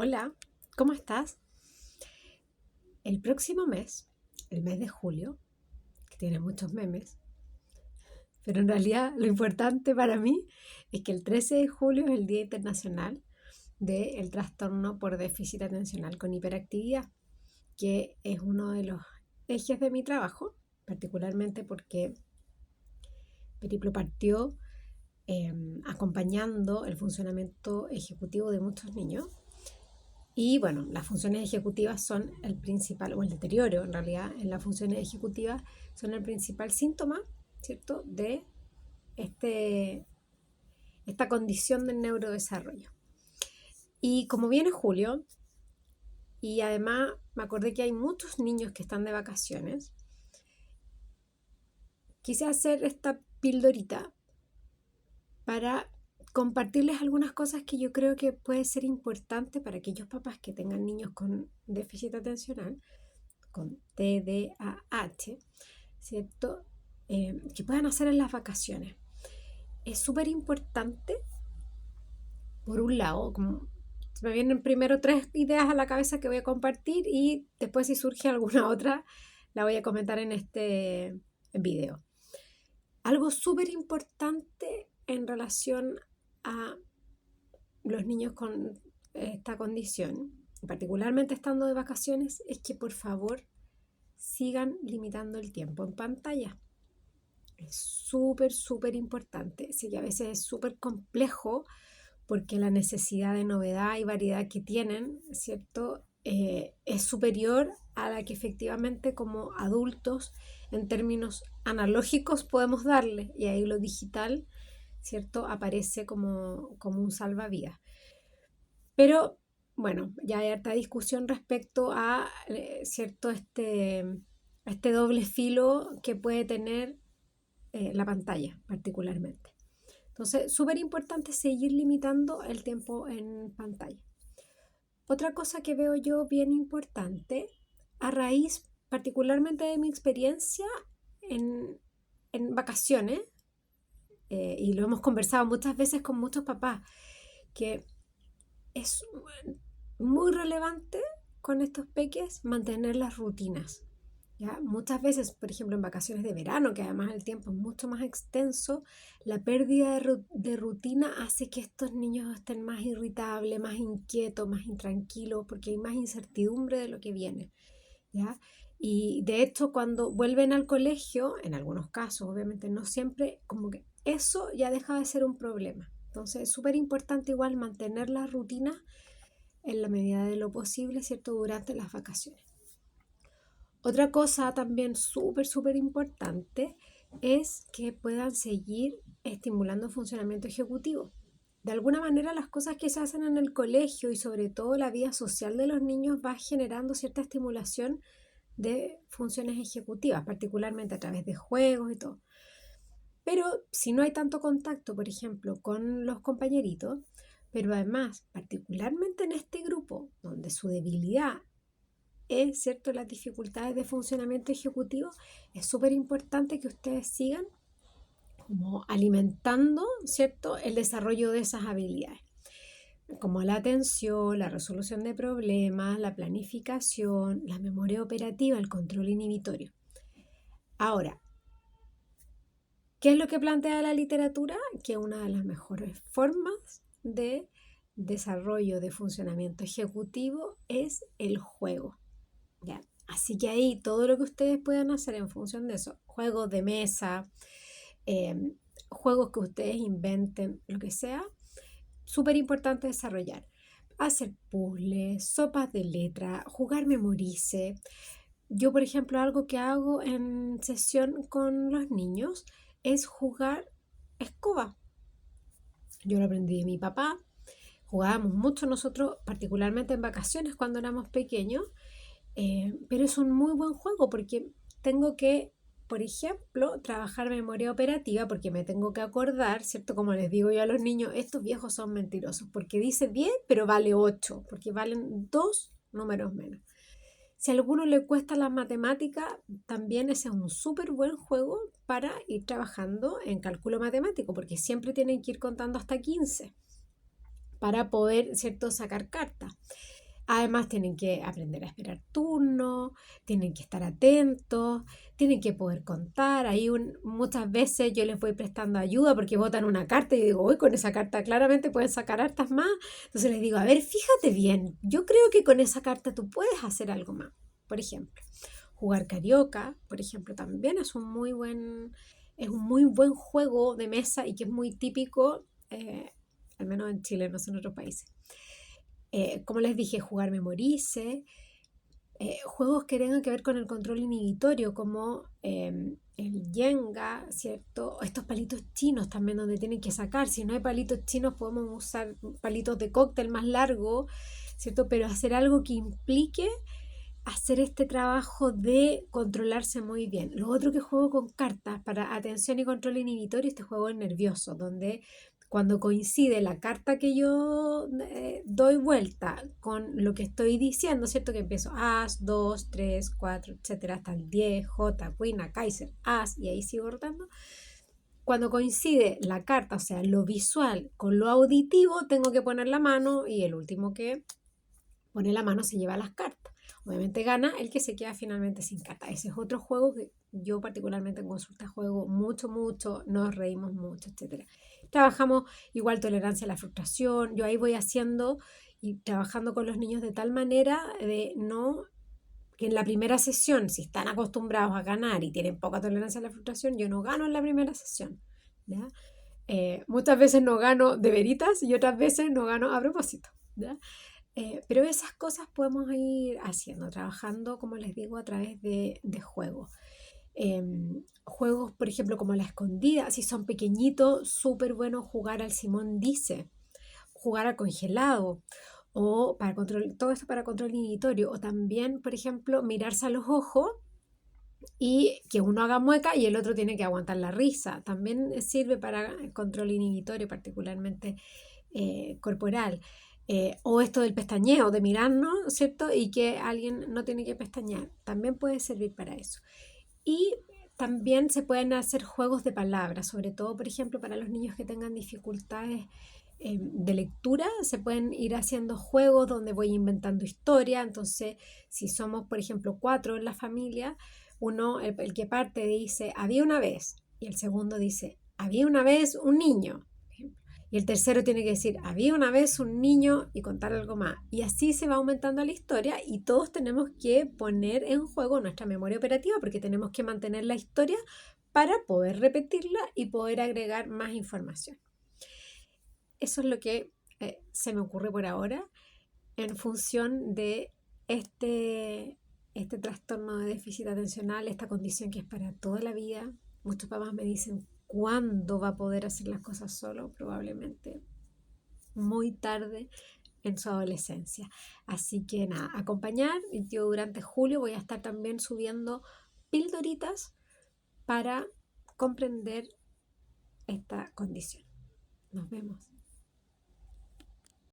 Hola, ¿cómo estás? El próximo mes, el mes de julio, que tiene muchos memes, pero en realidad lo importante para mí es que el 13 de julio es el Día Internacional del Trastorno por Déficit Atencional con Hiperactividad, que es uno de los ejes de mi trabajo, particularmente porque Periplo partió acompañando el funcionamiento ejecutivo de muchos niños. Y bueno, las funciones ejecutivas son el principal, o el deterioro en realidad en las funciones ejecutivas son el principal síntoma, ¿cierto?, de este, esta condición del neurodesarrollo. Y como viene julio, y además me acordé que hay muchos niños que están de vacaciones, quise hacer esta pildorita para compartirles algunas cosas que yo creo que puede ser importante para aquellos papás que tengan niños con déficit atencional, con TDAH, ¿cierto? Que puedan hacer en las vacaciones. Es súper importante, por un lado, como me vienen primero tres ideas a la cabeza que voy a compartir y después si surge alguna otra la voy a comentar en este video. Algo súper importante en relación a los niños con esta condición, particularmente estando de vacaciones, es que por favor sigan limitando el tiempo en pantalla. Es súper, súper importante. Sí, que a veces es súper complejo porque la necesidad de novedad y variedad que tienen, ¿cierto? Es superior a la que efectivamente como adultos en términos analógicos podemos darle. Y ahí lo digital, ¿cierto?, aparece como un salvavidas. Pero bueno, ya hay harta discusión respecto a, ¿cierto?, este doble filo que puede tener la pantalla particularmente. Entonces, súper importante seguir limitando el tiempo en pantalla. Otra cosa que veo yo bien importante, a raíz particularmente de mi experiencia en vacaciones, y lo hemos conversado muchas veces con muchos papás, que es muy relevante con estos peques mantener las rutinas. ¿Ya? Muchas veces, por ejemplo, en vacaciones de verano, que además el tiempo es mucho más extenso, la pérdida de rutina hace que estos niños estén más irritables, más inquietos, más intranquilos, porque hay más incertidumbre de lo que viene. ¿Ya? Y de hecho, cuando vuelven al colegio, en algunos casos, obviamente no siempre, como que eso ya deja de ser un problema. Entonces, es súper importante igual mantener la rutina en la medida de lo posible, ¿cierto?, durante las vacaciones. Otra cosa también súper, súper importante es que puedan seguir estimulando el funcionamiento ejecutivo. De alguna manera las cosas que se hacen en el colegio y sobre todo la vida social de los niños va generando cierta estimulación de funciones ejecutivas, particularmente a través de juegos y todo. Pero si no hay tanto contacto, por ejemplo, con los compañeritos, pero además, particularmente en este grupo, donde su debilidad es, ¿cierto?, las dificultades de funcionamiento ejecutivo, es súper importante que ustedes sigan como alimentando, ¿cierto?, el desarrollo de esas habilidades, como la atención, la resolución de problemas, la planificación, la memoria operativa, el control inhibitorio. Ahora, ¿qué es lo que plantea la literatura? Que una de las mejores formas de desarrollo de funcionamiento ejecutivo es el juego. ¿Ya? Así que ahí todo lo que ustedes puedan hacer en función de eso, juegos de mesa, eh, juegos que ustedes inventen, lo que sea, súper importante desarrollar. Hacer puzzles, sopas de letra, jugar memorice. Yo, por ejemplo, algo que hago en sesión con los niños es jugar escoba. Yo lo aprendí de mi papá. Jugábamos mucho nosotros, particularmente en vacaciones cuando éramos pequeños, pero es un muy buen juego porque tengo que, por ejemplo, trabajar memoria operativa porque me tengo que acordar, ¿cierto? Como les digo yo a los niños, estos viejos son mentirosos porque dice 10 pero vale 8 porque valen 2 números menos. Si a alguno le cuesta la matemática, también ese es un súper buen juego para ir trabajando en cálculo matemático porque siempre tienen que ir contando hasta 15. para poder, ¿cierto?, sacar cartas. Además, tienen que aprender a esperar turno, tienen que estar atentos, tienen que poder contar. Ahí muchas veces yo les voy prestando ayuda porque botan una carta y digo, uy, con esa carta claramente pueden sacar hartas más. Entonces les digo, a ver, fíjate bien, yo creo que con esa carta tú puedes hacer algo más. Por ejemplo, jugar carioca, por ejemplo, también es un muy buen juego de mesa y que es muy típico, al menos en Chile, no sé en otros países. Como les dije, jugar memorice, juegos que tengan que ver con el control inhibitorio, como el Jenga, ¿cierto? Estos palitos chinos también donde tienen que sacar. Si no hay palitos chinos, podemos usar palitos de cóctel más largos, ¿cierto? Pero hacer algo que implique hacer este trabajo de controlarse muy bien. Lo otro que juego con cartas para atención y control inhibitorio, este juego es nervioso, donde cuando coincide la carta que yo doy vuelta con lo que estoy diciendo, ¿cierto? Que empiezo As, 2, 3, 4, etcétera, hasta el 10, J, Queen, Kaiser, As, y ahí sigo rotando. Cuando coincide la carta, o sea, lo visual con lo auditivo, tengo que poner la mano y el último que pone la mano se lleva las cartas. Obviamente gana el que se queda finalmente sin carta. Ese es otro juego que yo particularmente en consulta juego mucho, nos reímos mucho, etc. Trabajamos igual tolerancia a la frustración. Yo ahí voy haciendo y trabajando con los niños de tal manera de no que en la primera sesión, si están acostumbrados a ganar y tienen poca tolerancia a la frustración, yo no gano en la primera sesión. ¿Ya? Muchas veces no gano de veritas y otras veces no gano a propósito. ¿Ya? Pero esas cosas podemos ir haciendo, trabajando, como les digo, a través de juegos. Juegos, por ejemplo, como la escondida, si son pequeñitos, súper bueno jugar al Simón Dice, jugar al congelado, o para control, todo esto para control inhibitorio, o también, por ejemplo, mirarse a los ojos y que uno haga mueca y el otro tiene que aguantar la risa. También sirve para control inhibitorio, particularmente corporal. O esto del pestañeo, de mirarnos, ¿cierto? Y que alguien no tiene que pestañear. También puede servir para eso. Y también se pueden hacer juegos de palabras, sobre todo, por ejemplo, para los niños que tengan dificultades de lectura, se pueden ir haciendo juegos donde voy inventando historia. Entonces, si somos, por ejemplo, 4 en la familia, uno, el que parte dice, había una vez, y el segundo dice, había una vez un niño. Y el tercero tiene que decir, había una vez un niño y contar algo más. Y así se va aumentando la historia y todos tenemos que poner en juego nuestra memoria operativa porque tenemos que mantener la historia para poder repetirla y poder agregar más información. Eso es lo que se me ocurre por ahora en función de este trastorno de déficit atencional, esta condición que es para toda la vida. Muchos papás me dicen, ¿cuándo va a poder hacer las cosas solo? Probablemente muy tarde en su adolescencia. Así que nada, acompañar. Yo durante julio voy a estar también subiendo pildoritas para comprender esta condición. Nos vemos.